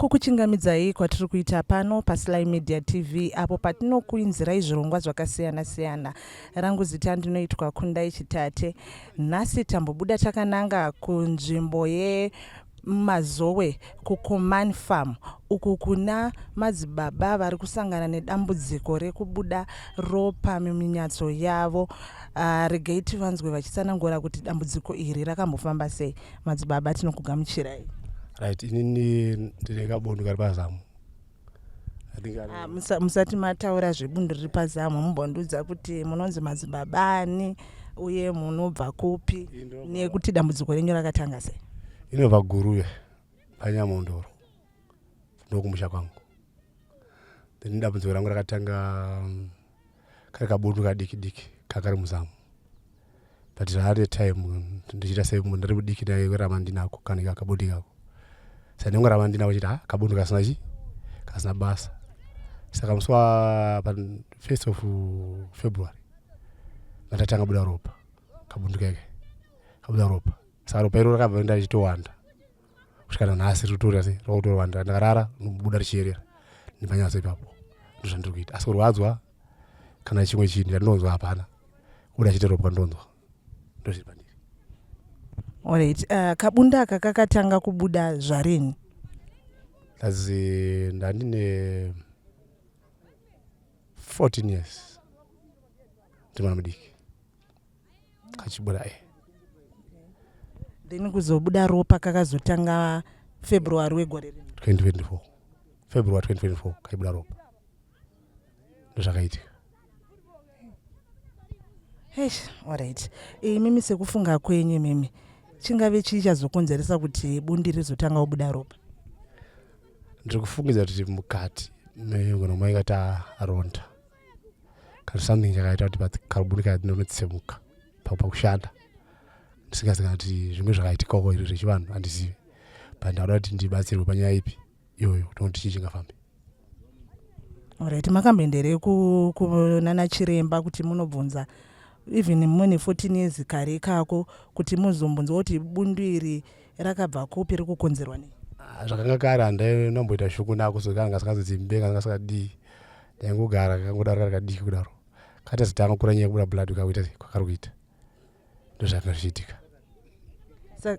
kukuchingamidzai kwatiri kuita pano paSly Media TV apo patinokuinzirai zvirongwa zvakasiyana-siyana. Rangu zita ndinoitwa Kundai Chitate. Nhasi tambobuda takananga kunzvimbo yeMazowe kuCommand Farm uku kuna MadziBaba vari kusangana nedambudziko rekubuda ropa muminyatso yavo. Regai tivanzwe vachitsanangura kuti dambudziko iri rakambofamba sei. MadziBaba, tinokugamuchirai. Right, inini ndine kabundu kari pazamu. Musati mataura zvebundu riri pazamu mumbondudza kuti munonzi MadziBaba ani uye munobva kupi nekuti dambudziko renyu rakatanga sei? Inobva Guruve paNyamondoro ndokumusha kwangu. Then dambudziko rangu rakatanga kari kabundu kadiki kakari muzamu. But zvahari time ndichita semunhu ndiri mudiki naye kuramba ndinako kana kabundu kako. Saka ndinongoramba ndinako kuti kabundu kasina basa. Saka musi pa 1st of February ndatanga buda ropa kabundu keke kabuda ropa. Saka ropa iro rakabva ndachitowanda kusvikana nhasi ritotora sei rokutowanda ndakarara nobuda richierera nepanyatso ipapo ndozvandiri kuita. Asi kurwadzwa kana chimwe chinhu chandinonzwa hapana, kubuda chite ropa ndonzwa ndozviri pandiri. Alright, kabunda aka kakatanga kubuda zvarini? Ndandine 14 years ndiri mwana mudiki kachibuda Then kuzobuda ropa kakazotanga February wegore rino 2024. February 2024 kaibuda ropa ndozvakaitika. Alright. Mimi sekufunga kwenyu mimi chingave chii chazokonzeresa kuti bundi rizotanga kubuda ropa? Ndiri kufungidza kuti mukati megona maikata ronda kana something chakaita kuti kabundu kati ndinotsemuka pakushanda ndisingaziva kuti zvimwe zvakaitikako iri zvechivanhu handizivi, but ndauda kuti ndibatsirwe panyaya ipi iyoyo kuti chii chingafambe. Alright, makamboendere kunana chiremba kuti munobvunza even mune 14 years kare kako kuti muzombunzwa kuti bundu iri rakabva kupi rikukonzerwa nei? Zvakanga kare handainomboita shuku nako so kana ngasingazodzi mbenga ngasikadii ndaingogara kangodaro rakadiki kudaro kati zitanga kura nyaya kubuda blood ukakuita sei kwakari kuita ndozvanga zvichiitika.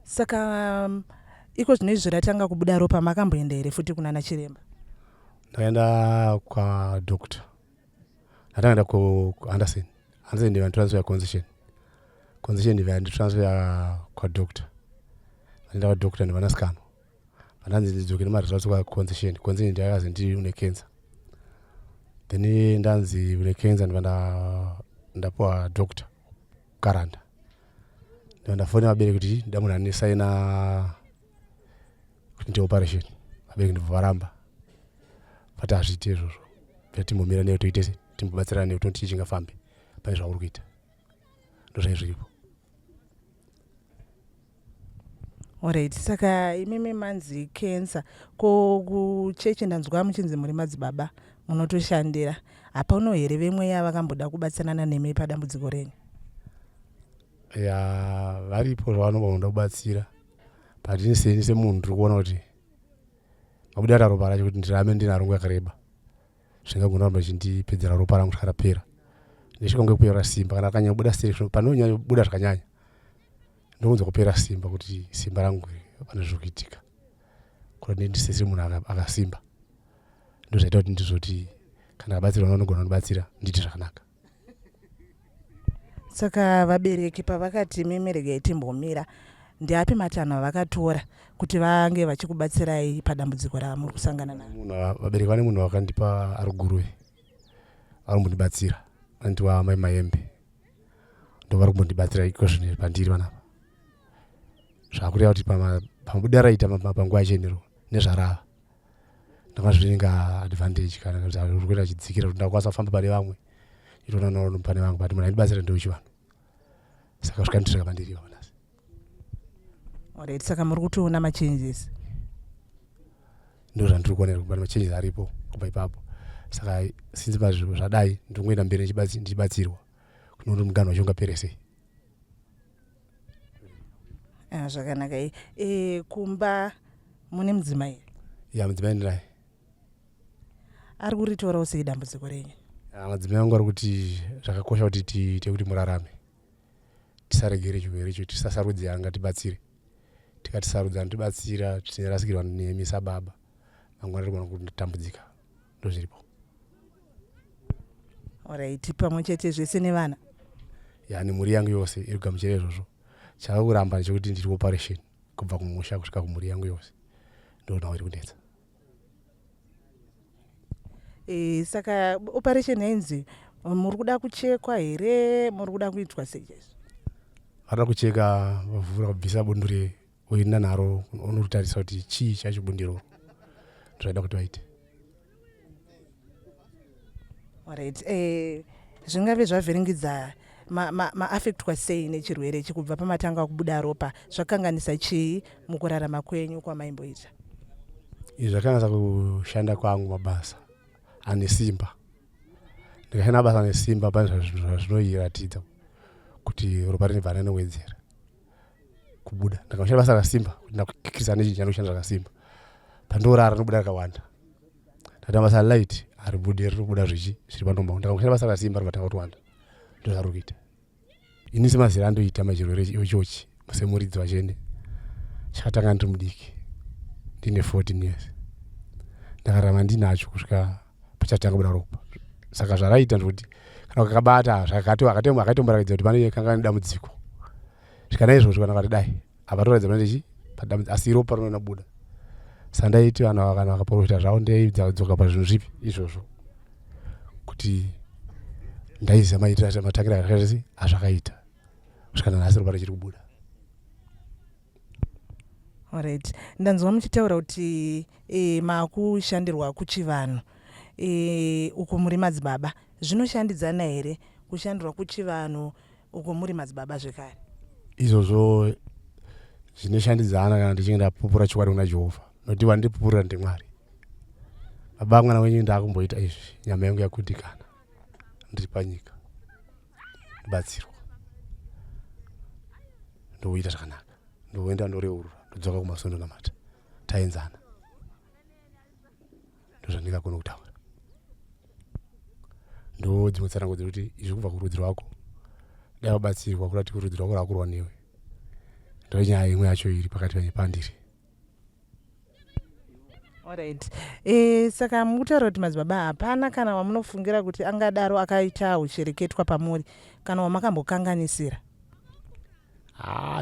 Saka iko zvinoizvi ratanga kubuda ropa makamboenda here futi kunana chiremba? Ndakaenda kwadoctor, ndatanga kuAnderson ndivanditransfer concession ndivanditransfer kwadoctor. Ndaenda kwadoctor ndivanasikano vandanzi ndidzoke nemaresults kwaconcession ndiyakazi ndiri une cancer. Then ndanzi une cancer ndapuwa doctor kukaranda ndandafona vabereki kuti ndida munhu anesaina kuti ndi operation. Vabereki ndibva varamba vati hazviite izvozvo, timbomira neyo toite timbobatsirana neyo tonti chingafambe pane zvauri kuita ndozvaizviripo. Alright, saka imimi manzi cancer ko kuchechi ndanzwa muchinzi muri MadziBaba munotoshandira. Hapano here vemweya vakamboda kubatsirana nemi padambudziko renyu? Ya varipo zvavanomboda kubatsira, but ini semunhu ndiri kuona kuti mabuda ropa racho kuti ndirame ndinaro nguva yakareba zvingagona kuramba zvichindipedzera ropa rangu kusvika rapera. Ndisvika kupera simba kana akanyanya kubuda station panonyanya kubuda zvakanyanya ndokunzwa kupera simba kuti simba rangu pane zviri kuitika kuti ndisisiri munhu akasimba. Ndozvaita kuti ndizoti kana abatsirwa vanogona kundibatsira nditi zvakanaka. Saka vabereki pavakati mimi regai timbomira, ndiapi matanho avakatora kuti vange vachikubatsirai padambudziko ramuri kusangana naro? Vabereki vane munhu wakandipa ari Guruve arimbondibatsira andiwa Mai Maembe ndovari kumbondibatsira iko zvino pandiri vanapa. Zvakureva kuti pamubuda raita panguva yachenero nezvarava ndanga zviringa advantage kana kuti uri kuita chidzikira kuti ndakwanisa kufamba pane vamwe itoona pane vamwe but munhu aindibatsira ndowechivanhu saka zvikanditirika pandiri vanasi. Alright, saka muri kutoona machanges? Ndozvandiri kuonera kuti machanges aripo kubva ipapo. Saka since pazvinhu zvadai ndikungoenda mberi ndichibatsirwa kunoona muganhu wacho ungapere sei. Zvakanaka. Kumba mune mudzimai? Ya mudzimai ndirai. Ari kuritorawo sei dambudziko renyu? Madzimai angu ari kuti zvakakosha kuti tiite kuti murarame. Tisaregere chirwere icho, tisasarudze angatibatsire. Tikatisarudza anotibatsira ticharasikirwa nemisababa. Mangwana rinogona kutambudzika. Ndozviripo. Alright, pamwe chete zvese nevana. Yani mhuri yangu yose iri kugamuchira izvozvo. Chava kuramba ndechekuti ndiri operation kubva kumusha kusvika kumhuri yangu yose. Ndoona iri kunetsa. Saka operation yainzi muri kuda kuchekwa here, muri kuda kuitwa sei? Vada kucheka vavhura kubvisa bundure uenda naro unotarisa kuti chii chacho bundiro. Zvaida kuti vaite. Alright, zvingave zvavhiringidza maaffectwa sei nechirwere ichi kubva pamatanga kubuda ropa, zvakanganisa chii mukurarama kwenyu kwamaimboita? Izvi zvakanasa kushanda kwangu mabasa ane simba. Ndikashanda basa ane simba pane zvinoiratidza kuti ropa rinobva rinowedzera kubuda. Ndakashanda basa rakasimba kuti ndakukikisa nechinhu chanoshanda zvakasimba. Pandorara rinobuda rakawanda. Ndakaita basa light haribudi rinobuda zviri pandomba. Ndakashanda basa rakasimba rinotanga kutowanda. Ndozvari kuita. Ini semazera andoita machirwere ichochi semuridzi wachene. Chakatanga ndiri mudiki. Ndine 14 years. Ndakararama ndinacho kusvika pachatanga kubuda ropa. Saka zvaraita ndikuti kana ukakabata akatomboratidza kuti pane kanga nedambudziko. Zvikana izvozvo kana kuti dai apatoratidza kuti ndichi padambudziko asi ropa rinobuda. Saka ndaiti vanhu kana vakaprofita zvavo ndaidzoka pazvinhu zvipi izvozvo kuti ndaiziva maitiro matakiro akaita azvakaita kusvika nanhasi ropa richiri kubuda. Alright, ndanzwa muchitaura kuti makushandirwa kuchivanhu uko muri madzibaba. Zvinoshandidzana here kushandirwa kuchivanhu uko muri madzibaba zvekare? Izvozvo zvinoshandidzana kana ndichinge ndapupura chikwadi kuna Jehovha. Nokuti wandipupurira ndiMwari. Baba mwana wenyu ndakumboita izvi, nyama yangu yakundikana. Ndiri panyika. Ndibatsirwa. Ndoita zvakanaka. Ndoenda ndoreurura. Ndodzoka kumasondo namata. Taenzana. Ndozvandingakona kutaura. Ndodzimwe tsanango dzekuti izvi kubva kurudzi rwako. Dai wabatsirwa kurati kurudzi rwako rwakurwa newe. Ndonyaya imwe yacho iri pakati pandiri. Alright. Saka mukutaura kuti madzibaba hapana kana wamunofungira kuti angadaro akaita uchereketwa pamuri kana wamakambokanganisira?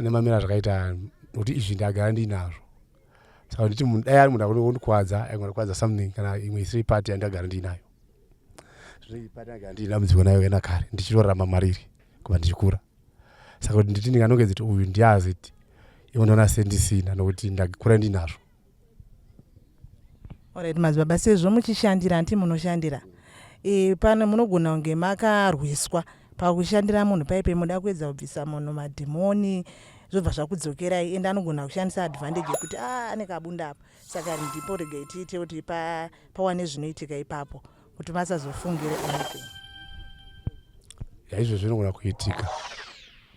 Nemamira zvakaita nokuti izvi ndagara ndinazvo. Saka nditi munhu dai ari munhu akundikwadza aikwadza something kana imwe isiri pati yandagara ndinayo. Zviri pati yandagara ndinambudziko nayo yena kare ndichitorarama mariri kuva ndichikura. Saka kuti nditi ndinganongedza kuti uyu ndiazi kuti iwo ndona sendisina nokuti ndakura ndinazvo. Alright, madzibaba sezvo muchishandira anti munoshandira. Pano munogona kunge makarwiswa pakushandira munhu paipe muda kuedza kubvisa munhu madhimoni zvobva zvakudzokerai ende anogona kushandisa advantage yekuti ane kabunda apa. Saka ndipo regai tiite kuti pawane zvinoitika ipapo kuti masazofungire anything. Izvo zvinogona kuitika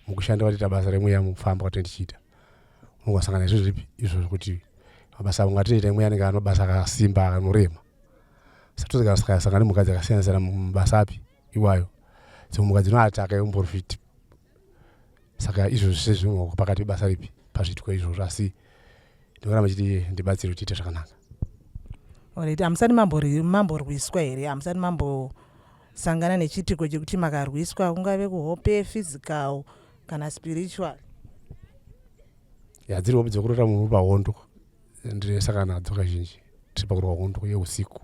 mukushanda kwatiita basa remweya mufamba kwatindichiita. Unogosangana izvo zvipi izvo kuti mabasa ungatiita imwe anenge anobasa akasimba anorema. Satozikasangana nemukadzi akasiyana-siyana mubasa api iwayo. Mukadzi unoataka yomborofiti. Saka izvo zvese zvinogona pakati basa ripi pazviitwa izvozvo asi ndinoramba chiti ndibatsire kuti tiite zvakanaka. Alright, hamusati mamborwiswa here? Hamusati mambosangana nechitiko chekuti makarwiswa kungave kuhope, physical kana spiritual? Dziri hope dzokurota munhu pahondo. Ndiresaka nadzo kazhinji tiri pakurwa hondo yeusiku.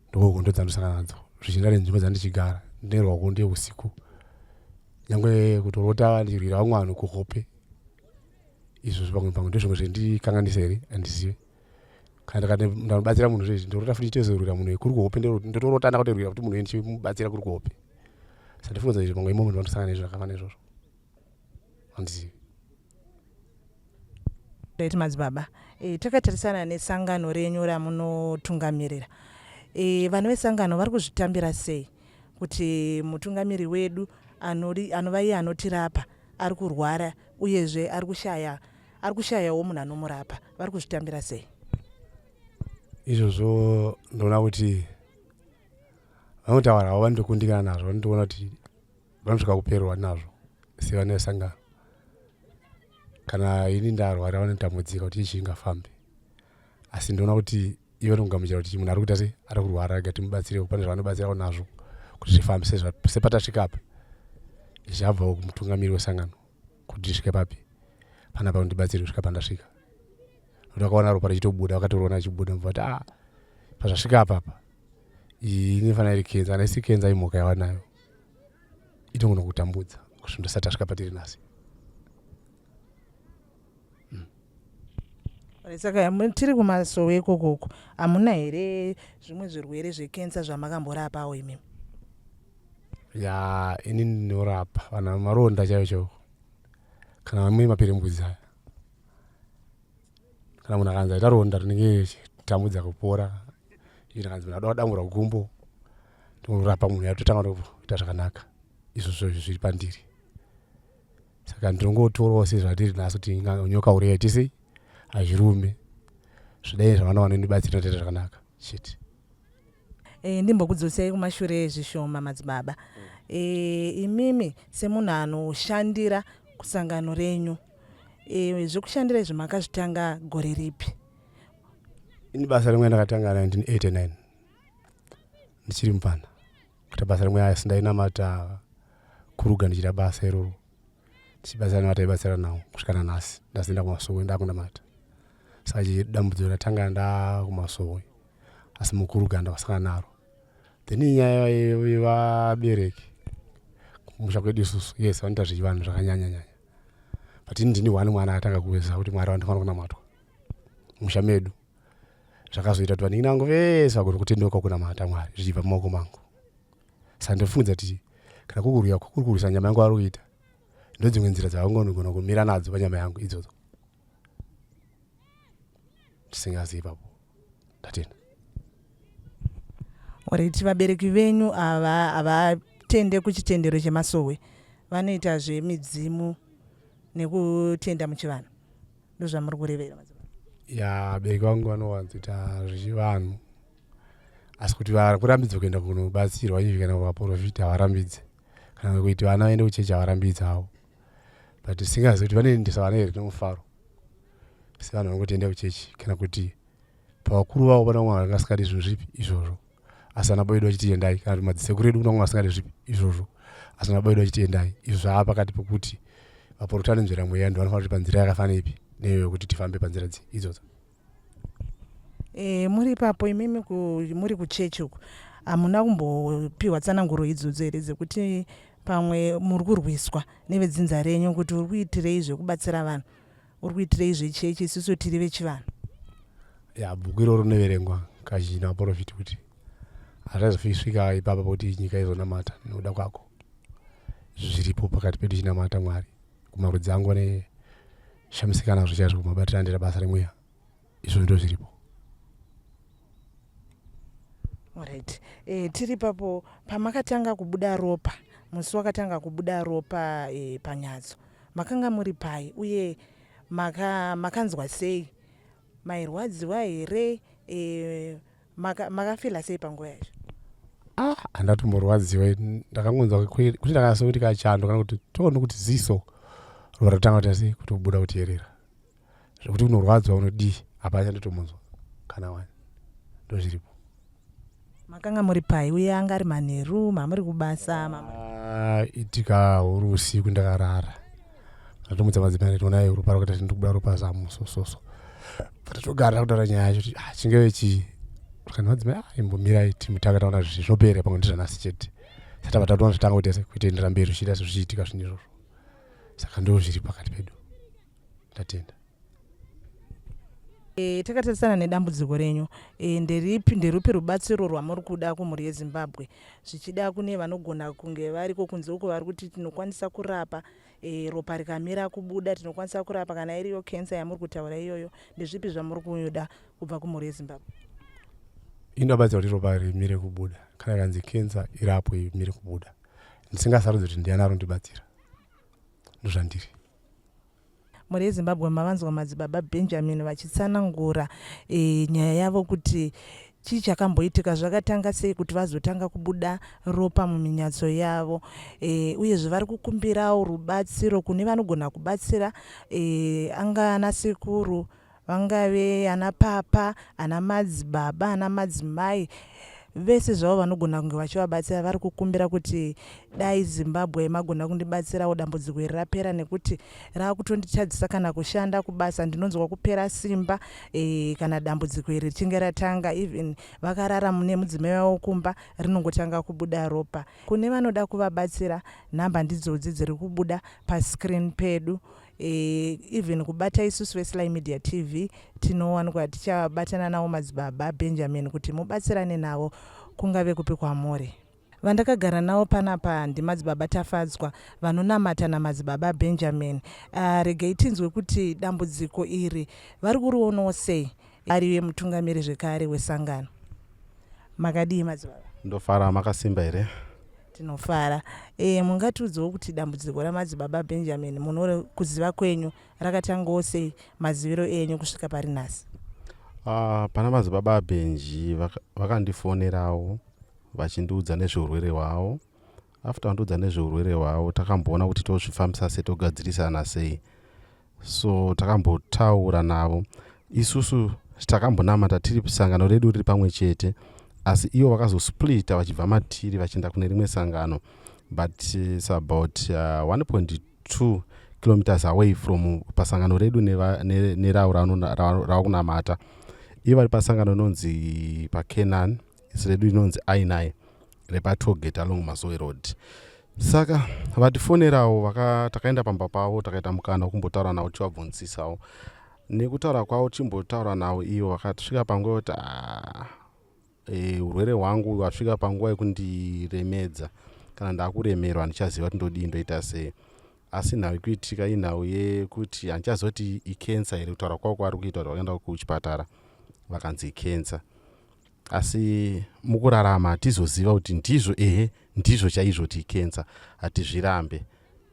Ndohondo dzandosangana nadzo zvichienda nenzvimbo dzandichigara ndinerwa hondo yeusiku. Nyangwe kutorota ndirwira vamwe vanhu kuhope. Izvo pamwe ndozvimwe zvendikanganisa here handizive. Kana ndanobatsira munhu zvezvi ndorota futi chitezorwira munhu kuri kuhope ndotorota ndakutorwira kuti munhu ndichimubatsira kuri kuhope. Saka ndifunga izvi pamwe imomo ndandosangana nezvo zvakafanana izvozvo. Handizivi. Right, madzibaba. Takatarisana nesangano renyu ramunotungamirira. Vanhu vesangano vari kuzvitambira sei kuti mutungamiri wedu anova iye anotirapa ari kurwara uyezve ari kushayawo munhu anomurapa. Vari kuzvitambira sei? izvozvo ndoona kuti vanotaura vanotokundikana nazvo, vanotoona kuti vanosvika kuperwa nazvo sevana vesangano. Kana ini ndarwara vanotambudzika kuti ichi ingafambe, asi ndoona kuti ivo nokugamuchira kuti munhu ari kuita sei, ari kurwara, rega timubatsire, pane zvavanobatsirawo nazvo kuti zvifambe sepatasvika apa. Zvabva kumutungamiri wesangano kuti ndisvike papi, panapa kundibatsire kusvika pandasvika. Ndakaona ropa richitobuda, vakatoroona richibuda, mva kuti pazvasvika apa iyi inofanira iri kenza, kana isi kenza imhuka yavanayo itongona kutambudza kusvika ndisati tasvika patiri nhasi. Saka tiri kumasowe ikokoko hamuna here zvimwe zvirwere zvekenza zvamakamborapawo imimi? Ya, ini ndinorapa vana maronda chaiwo chaiwo, kana vamwe maperembudzi aya. Kana munhu akanzi aita ronda rinenge richitambudza kupora, ino akanzi munhu ada kudambura gumbo, ndinorapa munhu yatotanga kuita zvakanaka. Izvozvo zviri pandiri. Saka ndinongotorawo sezvatiri nhasi kuti nyoka uriya tisi hazvirume, zvidai zvavana vanondibatsira toita zvakanaka chete. Ndimbokudzosai kumashure zvishoma madzibaba. Imimi semunhu anoshandira kusangano renyu, zvekushandira izvi makazvitanga gore ripi? Ini basa rimwe ndakatanga 1989 ndichiri mupana. Kuti basa rimwe asi ndainamata kuruga ndichita basa iroro. Basa rimwe taibatsira nawo kusvika nanhasi ndazoenda kumasowe ndakunamata. Saka dambudziko ratanga ndakumasowe, asi mukuruga ndakasangana naro. Then inyaya yevabereki kumusha kwedu isusu, yes, vanoita zvivanhu zvakanyanya. But ndini wani mwana atanga kuweza kuti Mwari vandofanira kunamatwa musha medu. Zvakazoita kuti vanhu nangu vese vagona kutendeuka kunamata Mwari zvichibva mumaoko mangu. Saka ndofungudza kuti kana kukuruya kukurisa nyama yangu ari kuita, ndodzimwe nzira dzavangogona kumira nadzo panyama yangu idzodzo. Ndisingazivi ipapo. Ndatenda. Alright, vabereki venyu havatende kuchitendero chemasowe, vanoita zvemidzimu nekutenda muchivanhu, ndozvamuri kurevera madzibaba? Ya, vabereki vangu vanowanzoita zvechivanhu, asi kuti vakurambidza kuenda kunobatsirwa izvi kana kuvaprofita havarambidze, kana kuti vana vaende kuchechi havarambidze havo. But singazivi kuti vanoendesa vana here nomufaro sevanhu vangotoenda kuchechi, kana kuti pavakuru vavo pana mwana vangasingadi zvinhu zvipi izvozvo, asi ana baba vedu vachiti endai, kana kuti madzisekuru edu kuna mwana vasingadi zvipi izvozvo, asi ana baba vedu vachiti endai. Izvo zvava pakati pokuti vaprofita nenzira mweya ndo vanofanira kuti panzira yakafanira ipi neyo yokuti tifambe panzira idzodzo. Muri ipapo imimi muri kuchechi uku hamuna kumbopiwa tsananguro idzodzo here dzekuti pamwe muri kurwiswa nevedzinza renyu kuti uri kuitirei zvekubatsira vanhu, uri kuitirei zvechechi, isusu tiri vechivanhu? Ya, bhuku iroro rinoverengwa kazhinji navaprofiti kuti hazvazosvika ipapa kuti nyika izonamata nekuda kwako. Zviripo pakati pedu chinamata Mwari, kumarudzi angu neshamisika nazvo chaizvo kumabatira andira basa remweya. Izvo ndo zviripo. Alright. Tiri papo pamakatanga kubuda ropa, musi wakatanga kubuda ropa panyadzo, makanga muri pai uye makanzwa sei? Mairwadziwa here? Makafila sei panguva yacho? Handatomborwadziwa, ndakangonzwa kuti ndakanyasa kuti kachando kana kuti toona kuti ziso ropa ratanga kuti sei kutobuda kutierera. Zvekuti unorwadzwa unodii hapana chandotomunzwa kana wani. Ndo zviripo. Makanga muri pai uye anga ari manheru, mamuri kubasa? Itika huru usiku ndakarara. Ndatomudza madzimai tonaye ropa rakati ndikubuda ropa zamu sososo. Patogara kutaura nyaya yacho kuti chingeve chii. Kana madzimai imbomirai timutanga taona zvinopera pamwe ndizvanhasi chete. Saka patatoona zvitanga kuitendera mberi zvichida zvichiitika zvinhu izvozvo. Saka ndo zviri pakati pedu. Ndatenda. Takatarisana nedambudziko renyu, nderupi rubatsiro rwamuri kuda kumhuri yeZimbabwe zvichida kune vanogona kunge variko kunze uko vari kuti tinokwanisa kurapa, ropa rikamira kubuda tinokwanisa kurapa, kana iriyo kensa yamuri kutaura iyoyo, ndezvipi zvamuri kuda kubva kumhuri yeZimbabwe? Inobatsira kuti ropa rimire kubuda, kana kanzi kensa irapo imire kubuda. Ndisingasarudzi kuti ndiani ari kundibatsira. Ndozvandiri. muri yezimbabwe mavanzwa madzibaba Benjamin vachitsanangura nyaya yavo kuti chii chakamboitika, zvakatanga sei kuti vazotanga kubuda ropa muminyatso yavo, uyezve vari kukumbirawo rubatsiro kune vanogona kubatsira, anga ana sekuru, vangave ana papa, ana madzibaba, ana madzimai, vese zvavo vanogona kunge vachivabatsira. Vari kukumbira kuti dai Zimbabwe magona kundibatsirawo dambudziko iri rapera, nekuti raakutonditadzisa kana kushanda kubasa, ndinonzwa kupera simba kana dambudziko iri richinge ratanga. Even vakarara mune mudzimai wavo kumba rinongotanga kubuda ropa. Kune vanoda kuvabatsira, nhamba ndidzodzi dziri kubuda pascreen pedu. Even kubata isusu veSly Media TV tinowanikwa tichabatana navo madzibaba Benjamin kuti mubatsirane navo kungave kupi kwamuri. Vandakagara navo panapa ndimadzibaba Tafadzwa vanonamata namadzibaba Benjamin. Regai tinzwe kuti dambudziko iri vari kurionawo sei, ari mutungamiri zvekare wesangano. Makadii madzibaba? Ndofara, makasimba here? Tinofara. Mungatiudzawo kuti dambudziko ramadzibaba Benjamin muno kuziva kwenyu rakatangawo sei, maziviro enyu kusvika pari nhasi? Pana madzibaba Benji vakandifonerawo vachindiudza nezveurwere hwavo. After vandiudza nezveurwere hwavo, takamboona kuti tozvifambisa sei, togadzirisana sei. So takambotaura navo. Isusu takambonamata tiri sangano redu riri pamwe chete, asi ivo vakazosplita vachibva matiri vachienda kune rimwe sangano, but it's about 1.2 kilometers away from pasangano redu neravo rakunamata. Ivo vari pasangano inonzi paCanaan, redu inonzi I9 repatogate along Masowe Road. Saka vatifonerawo, takaenda pamba pavo, takaita mukana kumbotaura navo tivabvunzisawo. Nekutaura kwavo chimbotaura navo, ivo vakasvika panguva kuti urwere hwangu hwasvika panguva yekundiremedza. Kana ndakuremerwa ndichaziva kuti ndodii, ndoita sei. Asi nhau ikuitika inhau yekuti handichazoti ikensa here, kutaura kwavo kwavari kuita kuti vakaenda kuchipatara vakanzi ikensa. Asi mukurarama hatizoziva kuti ndizvo, ndizvo chaizvo kuti ikensa, hatizvirambe,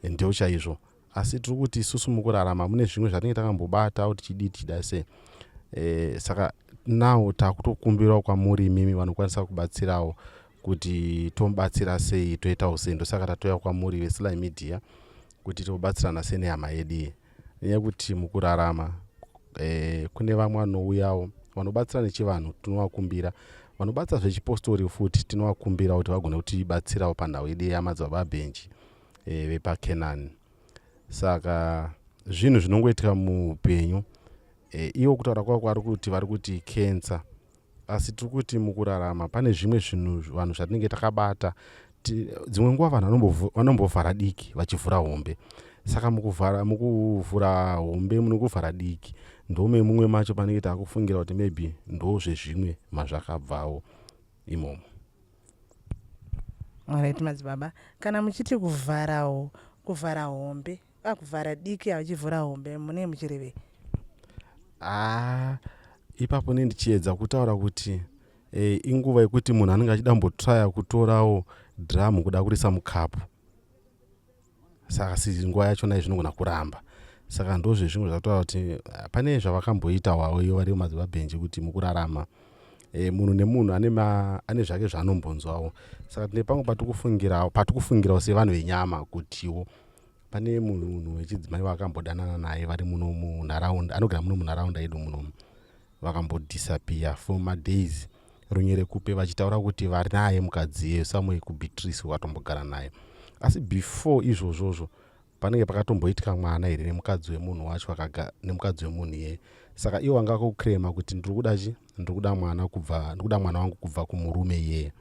ndio chaizvo. Asi tiri kuti isusu mukurarama mune zvimwe zvatinenge takambobata kuti chidii tida sei. Saka nawo takutokumbirawo kwamuri mimi vanokwanisa kubatsirawo kuti tomubatsira sei, toitawo sei. Ndosaka tatouya kwamuri veSly Media kuti tobatsirana sei nehama yedu. Nekuti mukurarama kune vamwe vanouyawo vanobatsira nechivanhu, tinovakumbira. Vanobatsira zvechipostori futi tinovakumbira kuti vagone kutibatsirawo panhau yedu yamadzibaba Benji vepaCanaan. Saka zvinhu zvinongoitika muupenyu. Ivo kutaura kwavo kwari kuti vari kuti kensa, asi tiri kuti mukurarama pane zvimwe vanhu zvatinenge takabata. Dzimwe nguva vanhu vanombovhara diki vachivhura hombe. Saka mukuvhura hombe munokuvhara diki, ndome mumwe macho panenge takufungira kuti maybe ndo zvezvimwe mazvakabvawo imomo. Alright madzibaba, kana muchiti kuvhara hombe, kuvhara diki vachivhura hombe, munenge muchirevei? Ipapo ndichiedza kutaura kuti inguva yekuti munhu anenge achidambotraya kutorawo dhiramu kuda kurisa mukapu. Saka si nguva yachona izvinogona kuramba. Saka ndozve zvimwe zvataura kuti pane zvavakamboita wawo ivo vari madzibaba Benji kuti mukurarama munhu nemunhu ane zvake zvaanombonzwawo. Saka tine pamwe patikufungirawo sevanhu venyama kutiwo pane munhu wechidzimai vakambodanana naye vari muno munharaunda, anogara muno munharaunda yedu muno, vakambodisappear for madays runyere kupe, vachitaura kuti vari naye mukadzi yeSamuel kuBeatrice watombogara naye. Asi before izvozvozvo panenge pakatomboitika mwana here nemukadzi wemunhu wacho, nemukadzi wemunhu iye. Saka ivo vanga kukrema kuti ndikuda mwana wangu kubva kumurume iye.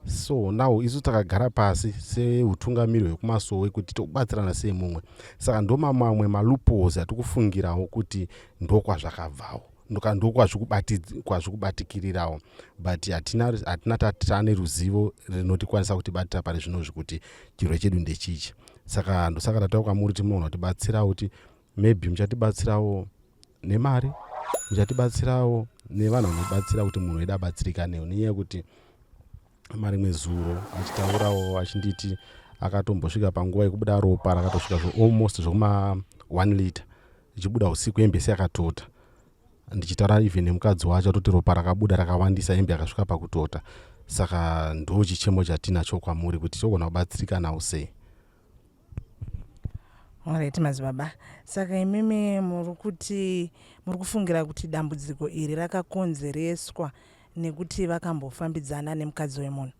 So now isu takagara pasi seutungamiri hwekumasowe kuti tobatsirana sei mumwe. Saka ndo mamwe malupos atikufungirawo kuti ndo kwazvakabvawo, ndo kwazvikubatikirirawo, but hatina tane ruzivo rinotikwanisa kutibatira pari zvinozvi kuti chirwere chedu ndechichi. Saka ndosaka tatauya kwamuri timunoona kutibatsirawo kuti maybe muchatibatsirawo nemari, muchatibatsirawo nevanhu vanobatsira kuti munhu wedu abatsirikanewo. Nenyaya yekuti marimwe zuro achitaurawo achinditi akatombosvika panguva yekubuda ropa rakatosvika almost zvokuma 1 liter ichibuda usiku hembe yakatota. Ndichitaura even nemukadzi wacho toti ropa rakabuda rakawandisa hembe akasvika pakutota. Saka ndo chichemo chatinacho kwamuri kuti togona kubatsirika nawo sei. Alright MadziBaba. Saka imimi muri kufungira kuti dambudziko iri rakakonzereswa nekuti vakambofambidzana nemukadzi wemunhu.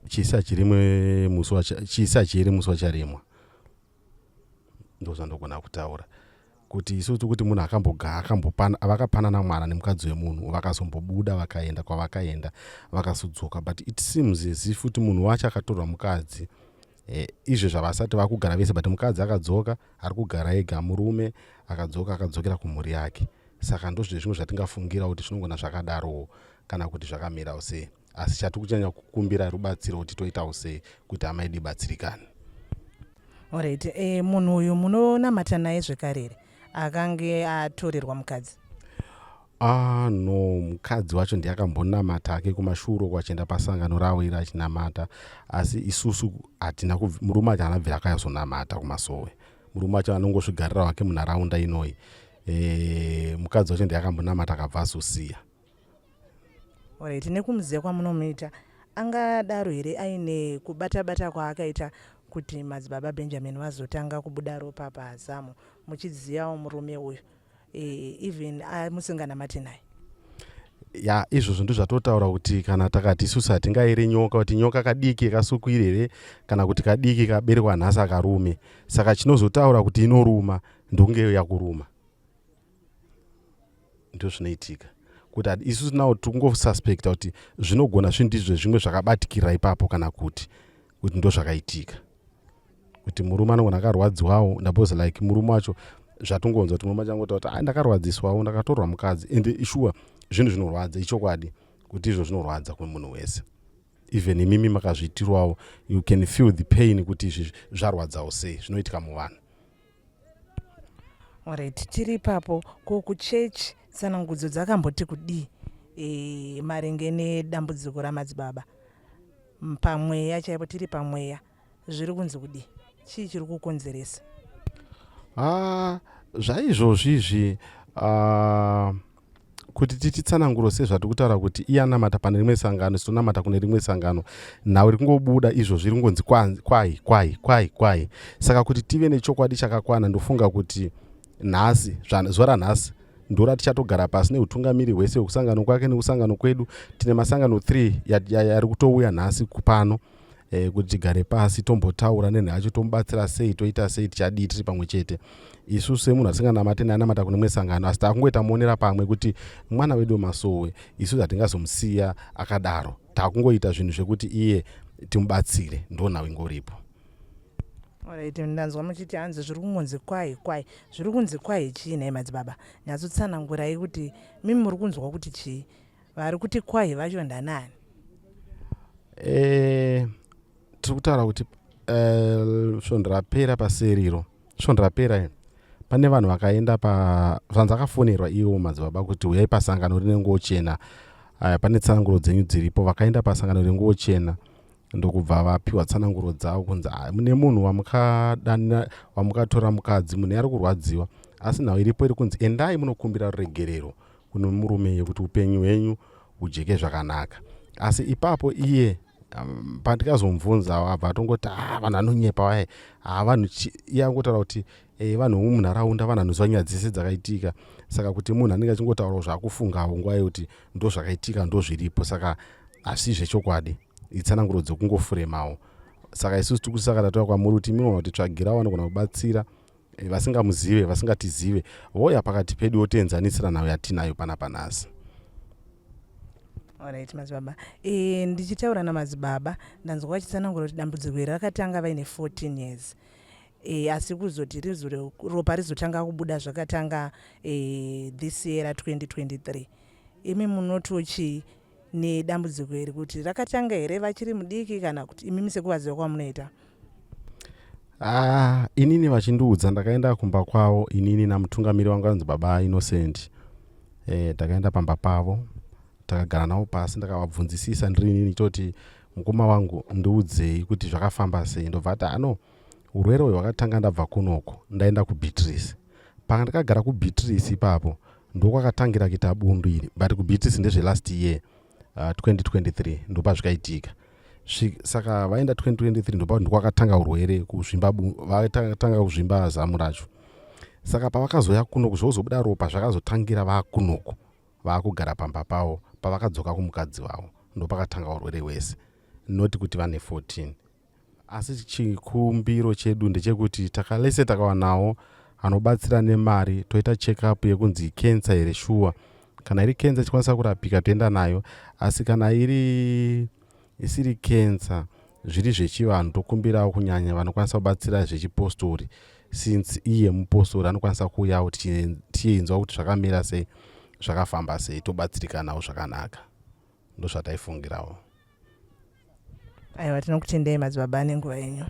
Chisa chiri musi wacharimwa. Ndo zvandogona kutaura. Kuti isusu kuti munhu vakapanana mwana nemukadzi wemunhu vakazombobuda vakaenda kwavakaenda vakazodzoka, but it seems as if kuti munhu wacho akatorwa mukadzi. Izvo zvavasati vakugara vese, but mukadzi akadzoka ari kugara ega, murume akadzoka akadzokera kumhuri yake. Saka ndozvo zvimwe zvatingafungira kuti zvinogona zvakadaro kana kuti zvakamirawo sei. Asi chati kuchanya kukumbira rubatsiro kuti toitawo sei kuti hama yedu ibatsirikane. Alright, munhu uyu munonamata naye zvekarere akange atorerwa mukadzi? No, mukadzi wacho ndiye akambonamata ake kumashure kwachienda pasangano rawo iri achinamata, asi isusu hatina murume acho anabvira akazonamata kumasowe. Murume acho anongozvigarira wake munharaunda inoyi. Mukadzi wacho ndiye akambonamata akabva azosiya. Alright, nekumuziya kwamunomuita angadaro here aine kubata-bata kwaakaita kuti MadziBaba Benjamin vazotanga kubuda ropa pazamu muchiziyawo murume uyu even musinganamati naye? Ya, izvozvo ndozvatotaura kuti kana takati isusu hatingairi nyoka, kuti nyoka kadiki kasukwire here kana kuti kadiki kaberekwa nhasi akarume. Saka chinozotaura kuti inoruma ndonge yakuruma. Ndo zvinoitika. Kuti isusu nawo tingosuspekta kuti zvinogona zvindizvo zvimwe zvakabatikira ipapo kana kuti ndo zvakaitika. Kuti murume anogona akarwadziwawo, ndapozi like murume wacho zvatongonzwa kuti murume changotaura kuti ndakarwadziswawo ndakatorwa mukadzi, ende ishuwa zvinhu zvinorwadza ichokwadi kuti izvo zvinorwadza kwemunhu wese. Even imimi makazviitirwawo, you can feel the pain kuti izvi zvarwadzawo sei, zvinoitika muvanhu. Alright, tiri ipapo kuchechi tsanangudzo dzakamboti kudii maringe nedambudziko raMadziBaba? Pamweya chaipo, tiri pamweya zviri kunzi kudii? Chii chiri kukonzeresa? Zvaizvozvizvi kuti tititsananguro sezvatiri kutaura kuti iye anamata pane rimwe sangano, sitonamata kune rimwe sangano, nhau rikungobuda izvo zviri ngonzi kwai. Saka kuti tive nechokwadi chakakwana, ndofunga kuti nhasi, zuva ranhasi ndora tichatogara pasi neutungamiri hwese kusangano kwake nekusangano kwedu. Tine masangano 3 yari kutouya nhasi kupano, kuti tigare pasi tombotaura nenhacho, tomubatsira sei, toita sei, tichadii tiri pamwe chete. Isusu semunhu asinganamate naye anamata kune rimwe sangano, asi takungoita muonera pamwe kuti mwana wedu wemasowe, isusu hatingazomusiya akadaro, takungoita zvinhu zvekuti iye timubatsire, ndo nhau ingoripo. Alright, ndanzwa muchiti hanzi zviri kungonzi kwai. Zviri kunzi kwai chii naye MadziBaba? Nyatsotsanangurai kuti mimi muri kunzwa kuti chii? Vari kuti kwai vacho ndanani? Tiri kutaura kuti svondo rapera paseriro, svondo rapera pane vanhu vakaenda zvanzi akafonerwa iwo MadziBaba kuti uyai pasangano rine nguo chena, pane tsananguro dzenyu dziripo. Vakaenda pasangano renguo chena ndokubva vapiwa tsananguro dzavo kunzi mune munhu wamukatora mukadzi, munhu ari kurwadziwa, asi nhau iripo iri kunzi endai munokumbira ruregerero kuno murume yekuti upenyu hwenyu hujeke zvakanaka. Asi ipapo iye pandikazomubvunzawo abva atongoti vanhu anonyepa waye, iye angotaura kuti vanhu vemunharaunda vanhu anoziva nyaya dzese dzakaitika. Saka kuti munhu anenge achingotaurawo zvaakufungawo nguva yekuti ndo zvakaitika, ndo zviripo. Saka asi zvechokwadi itsananguro dzokungofuremawo. Saka isusu tikusaka tataura kwamuri kuti minoona kuti tsvagirawo vanogona kubatsira vasingamuzive, vasingatizive, voya pakati pedu wotienzanisira nhau yatinayo panapa nhasi. Alright MadziBaba, ndichitaura naMadziBaba ndanzwa vachitsanangura kuti dambudziko iri rakatanga vaine 14 years, asi kuzoti ropa rizotanga kubuda zvakatanga this year 2023. Imi munotochi nedambudziko iri kuti rakatanga here vachiri mudiki kana kuti imimi sekuvaziva kwamunoita? Inini vachindiudza ndakaenda kumba kwavo, inini namutungamiri wangu anzi Baba Innocent. Takaenda pamba pavo takagara navo pasi, ndakavabvunzisisa ndiri inini toti mukoma wangu ndiudzei kuti zvakafamba sei. Ndobva ati urwere uhwu hwakatanga ndabva kunoko ndaenda kuBeatrice. Pandakagara kuBeatrice ipapo ndokwakatangira kuita bundu iri, but kuBeatrice ndezve last year 2023 ndopa zvakaitika. Saka vaenda 2023 ndopa ndokwakatanga urwere kuzvimba, vakatanga kuzvimba zamu racho. Saka pavakazoya kunoku zvozobuda ropa zvakazotangira vakunoku vakugara pamba pavo, pavakadzoka kumukadzi wavo ndopakatanga urwere hwese, noti kuti vane 14. Asi chikumbiro chedu ndechekuti takalese takawanawo anobatsira nemari, toita check up yekunzi cancer here sure. Kana iri cancer chikwanisa kurapika toenda nayo, asi kana isiri cancer zviri zvechivanhu tokumbirawo kunyanya vanokwanisa kubatsira zvechipostori, since iye mupostori anokwanisa kuuyawo ticheinzwa kuti zvakamira sei, zvakafamba sei, tobatsirikanawo zvakanaka. Ndozvataifungirawo. Aiwa, tinokutendai madzibaba nenguva yenyu.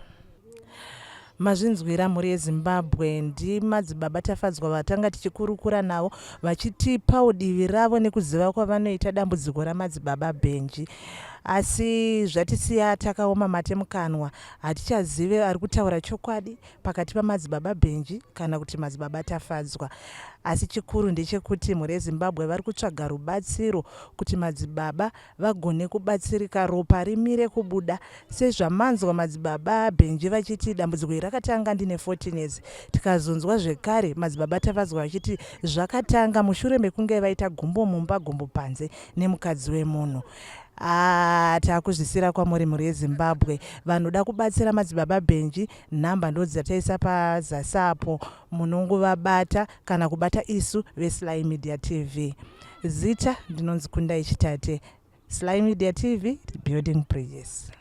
Mazvinzwira mhuri yeZimbabwe, ndiMadzibaba tafadzwa vatanga tichikurukura navo vachitipa udivi ravo nekuziva kwavanoita dambudziko raMadzibaba Benji. Asi zvatisiya takaoma mate mukanwa, hatichazive ari kutaura chokwadi pakati paMadzibaba Benji kana kuti Madzibaba tafadzwa. Asi chikuru ndechekuti mhuri yeZimbabwe vari kutsvaga rubatsiro kuti Madzibaba vagone kubatsirika, ropa rimire kubuda. Sezvamanzwa Madzibaba Benji vachiti dambudziko iri rakatanga ndine 14 years, tikazonzwa zvekare Madzibaba tafadzwa vachiti zvakatanga mushure mekunge vaita gumbo mumba gumbo panze nemukadzi wemunhu. Takuzvisira kwamuri mhuri yeZimbabwe. Vanoda kubatsira Madzibaba Benji, nhamba ndo dzataisa pazasi apo, munonguvabata kana kubata isu veSly Media TV. Zita ndinonzi Kundai Chitate, Sly Media TV, building bridges.